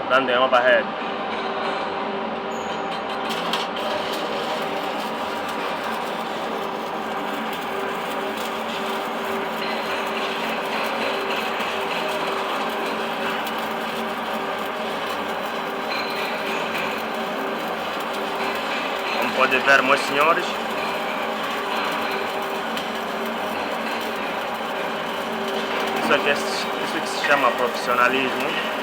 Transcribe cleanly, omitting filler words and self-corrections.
run them up ahead. Como podem ver, meus senhores, isso que se chama profissionalismo.